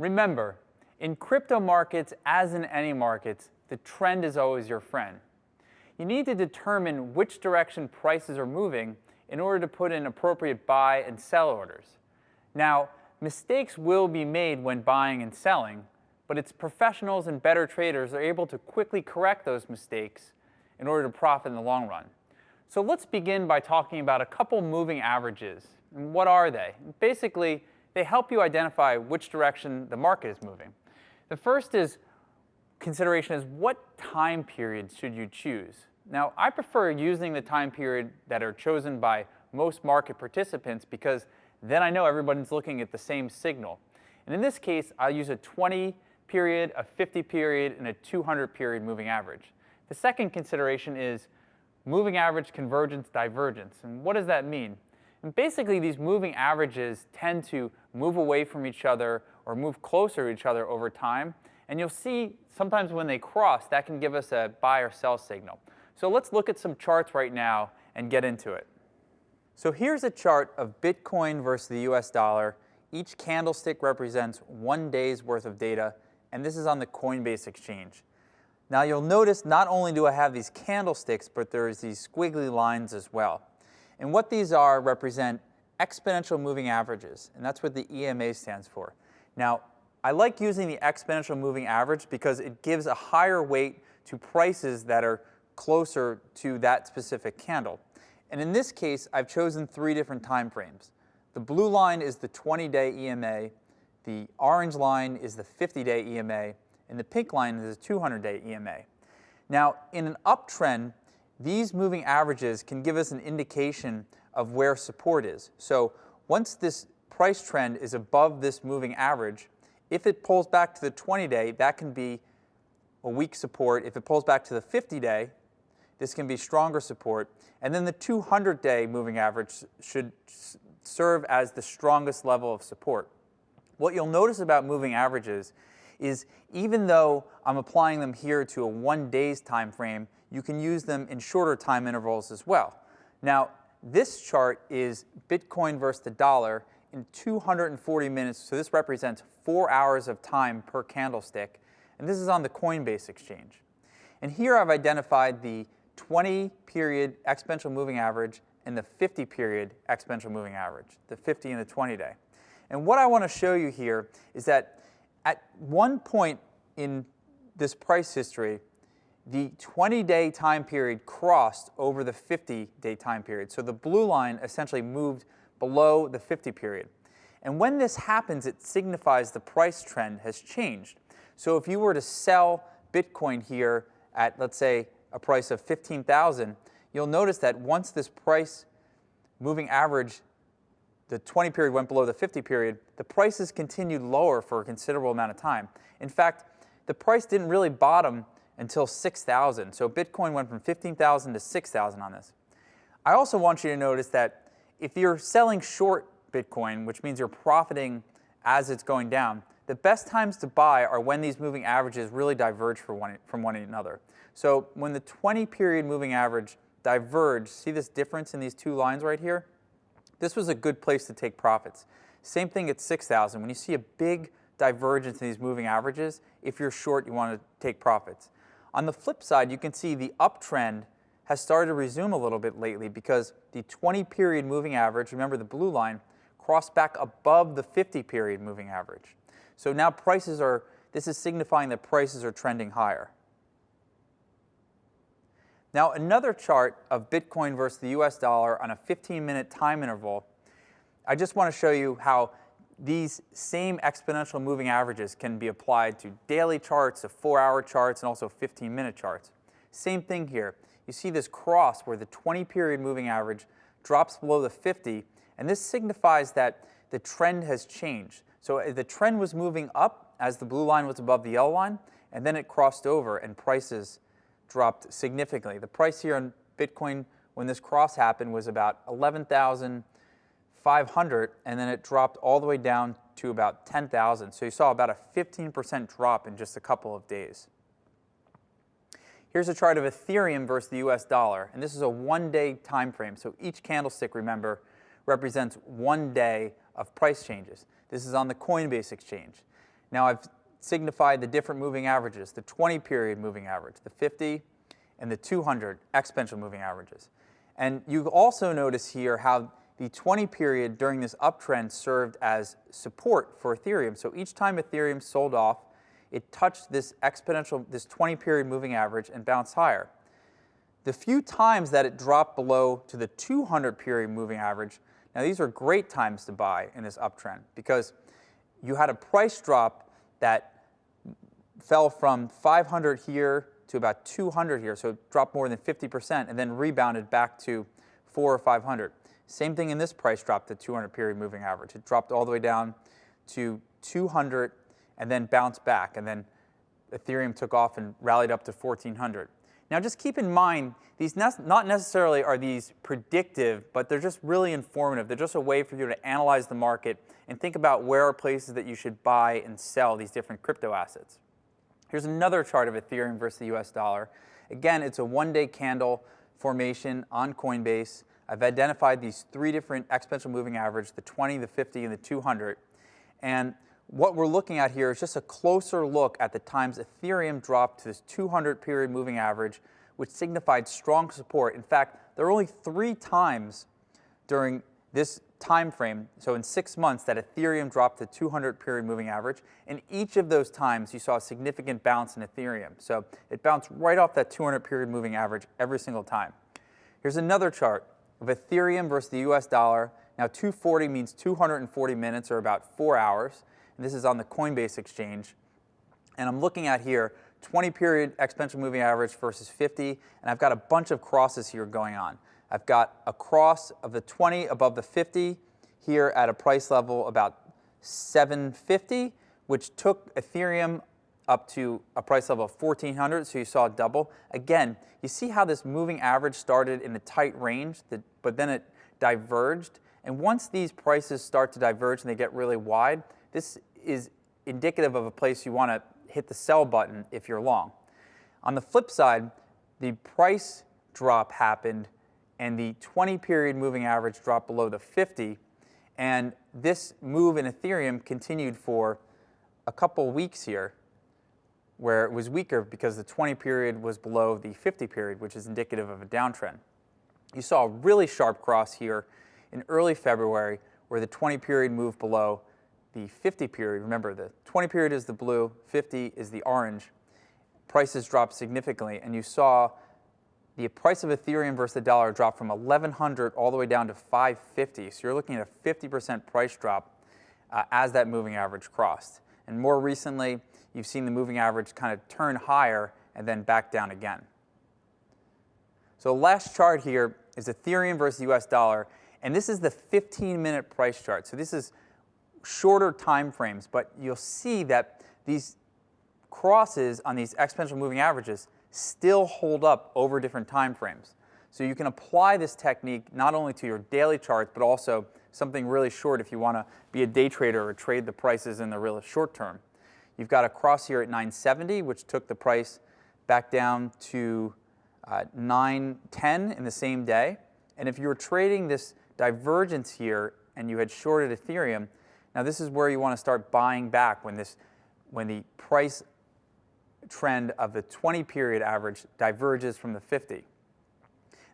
Remember, in crypto markets, as in any markets, the trend is always your friend. You need to determine which direction prices are moving in order to put in appropriate buy and sell orders. Now, mistakes will be made when buying and selling, but it's professionals and better traders that are able to quickly correct those mistakes in order to profit in the long run. So let's begin by talking about a couple moving averages. And what are they? Basically, they help you identify which direction the market is moving. The first consideration is what time period should you choose? Now, I prefer using the time period that are chosen by most market participants because then I know everyone's looking at the same signal. And in this case, I'll use a 20 period, a 50 period, and a 200 period moving average. The second consideration is moving average convergence divergence. And what does that mean? And basically, these moving averages tend to move away from each other or move closer to each other over time. And you'll see sometimes when they cross, that can give us a buy or sell signal. So let's look at some charts right now and get into it. So here's a chart of Bitcoin versus the US dollar. Each candlestick represents 1 day's worth of data, and this is on the Coinbase exchange. Now you'll notice not only do I have these candlesticks, but there's these squiggly lines as well. And what these are represent exponential moving averages, and that's what the EMA stands for. Now, I like using the exponential moving average because it gives a higher weight to prices that are closer to that specific candle. And in this case, I've chosen 3 different time frames. The blue line is the 20-day EMA, the orange line is the 50-day EMA, and the pink line is the 200-day EMA. Now, in an uptrend, these moving averages can give us an indication of where support is. So once this price trend is above this moving average, if it pulls back to the 20-day, that can be a weak support. If it pulls back to the 50-day, this can be stronger support. And then the 200-day moving average should serve as the strongest level of support. What you'll notice about moving averages is even though I'm applying them here to a 1 day's time frame, you can use them in shorter time intervals as well. Now, this chart is Bitcoin versus the dollar in 240 minutes, so this represents 4 hours of time per candlestick, and this is on the Coinbase exchange. And here I've identified the 20-period exponential moving average and the 50-period exponential moving average, the 50 and the 20-day. And what I want to show you here is that at one point in this price history, the 20-day time period crossed over the 50-day time period. So the blue line essentially moved below the 50 period. And when this happens, it signifies the price trend has changed. So if you were to sell Bitcoin here at, let's say, a price of 15,000, you'll notice that once this price moving average, the 20 period went below the 50 period, the prices continued lower for a considerable amount of time. In fact, the price didn't really bottom until 6,000. So Bitcoin went from 15,000 to 6,000 on this. I also want you to notice that if you're selling short Bitcoin, which means you're profiting as it's going down, the best times to buy are when these moving averages really diverge from one another. So when the 20-period moving average diverged, see this difference in these 2 lines right here? This was a good place to take profits. Same thing at 6,000. When you see a big divergence in these moving averages, if you're short, you want to take profits. On the flip side, you can see the uptrend has started to resume a little bit lately because the 20-period moving average, remember the blue line, crossed back above the 50-period moving average. So now this is signifying that prices are trending higher. Now another chart of Bitcoin versus the US dollar on a 15-minute time interval, I just want to show you how these same exponential moving averages can be applied to daily charts, to 4-hour charts, and also 15-minute charts. Same thing here. You see this cross where the 20-period moving average drops below the 50, and this signifies that the trend has changed. So the trend was moving up as the blue line was above the yellow line, and then it crossed over and prices dropped significantly. The price here on Bitcoin when this cross happened was about 11,500, and then it dropped all the way down to about 10,000. So you saw about a 15% drop in just a couple of days. Here's a chart of Ethereum versus the US dollar, and this is a 1-day time frame. So each candlestick, remember, represents 1 day of price changes. This is on the Coinbase exchange. Now I've signified the different moving averages, the 20-period moving average, the 50, and the 200 exponential moving averages. And you also notice here how the 20-period during this uptrend served as support for Ethereum. So each time Ethereum sold off, it touched this exponential, this 20-period moving average and bounced higher. The few times that it dropped below to the 200-period moving average, now these are great times to buy in this uptrend because you had a price drop that fell from 500 here to about 200 here, so it dropped more than 50% and then rebounded back to 400 or 500. Same thing in this price drop, the 200-period moving average. It dropped all the way down to 200 and then bounced back, and then Ethereum took off and rallied up to 1400. Now just keep in mind, these not necessarily are these predictive, but they're just really informative. They're just a way for you to analyze the market and think about where are places that you should buy and sell these different crypto assets. Here's another chart of Ethereum versus the US dollar. Again, it's a one-day candle formation on Coinbase. I've identified these three different exponential moving averages, the 20, the 50, and the 200. And what we're looking at here is just a closer look at the times Ethereum dropped to this 200-period moving average, which signified strong support. In fact, there are only 3 times during this time frame, so in 6 months, that Ethereum dropped to 200-period moving average. And each of those times, you saw a significant bounce in Ethereum. So it bounced right off that 200-period moving average every single time. Here's another chart of Ethereum versus the US dollar. Now 240 means 240 minutes, or about 4 hours. And this is on the Coinbase exchange. And I'm looking at here 20-period exponential moving average versus 50. And I've got a bunch of crosses here going on. I've got a cross of the 20 above the 50 here at a price level about 750, which took Ethereum up to a price level of 1400, so you saw a double. Again, you see how this moving average started in a tight range, but then it diverged. And once these prices start to diverge and they get really wide, this is indicative of a place you want to hit the sell button if you're long. On the flip side, the price drop happened and the 20-period moving average dropped below the 50, and this move in Ethereum continued for a couple weeks here, where it was weaker because the 20-period was below the 50-period, which is indicative of a downtrend. You saw a really sharp cross here in early February where the 20-period moved below the 50-period. Remember, the 20-period is the blue, 50 is the orange. Prices dropped significantly, and you saw the price of Ethereum versus the dollar drop from 1,100 all the way down to 550. So you're looking at a 50% price drop as that moving average crossed. And more recently, you've seen the moving average kind of turn higher and then back down again. So the last chart here is Ethereum versus US dollar, and this is the 15-minute price chart. So this is shorter time frames, but you'll see that these crosses on these exponential moving averages still hold up over different time frames. So you can apply this technique not only to your daily charts, but also something really short if you want to be a day trader or trade the prices in the real short term. You've got a cross here at 970, which took the price back down to 910 in the same day. And if you were trading this divergence here and you had shorted Ethereum, now this is where you want to start buying back when the price trend of the 20-period average diverges from the 50.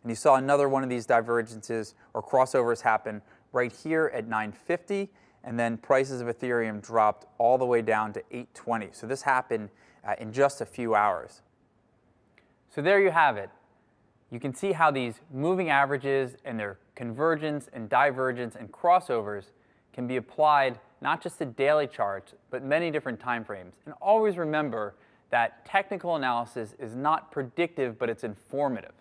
And you saw another one of these divergences or crossovers happen right here at 950, and then prices of Ethereum dropped all the way down to 820. So this happened in just a few hours. So there you have it. You can see how these moving averages and their convergence and divergence and crossovers can be applied not just to daily charts, but many different time frames. And always remember that technical analysis is not predictive, but it's informative.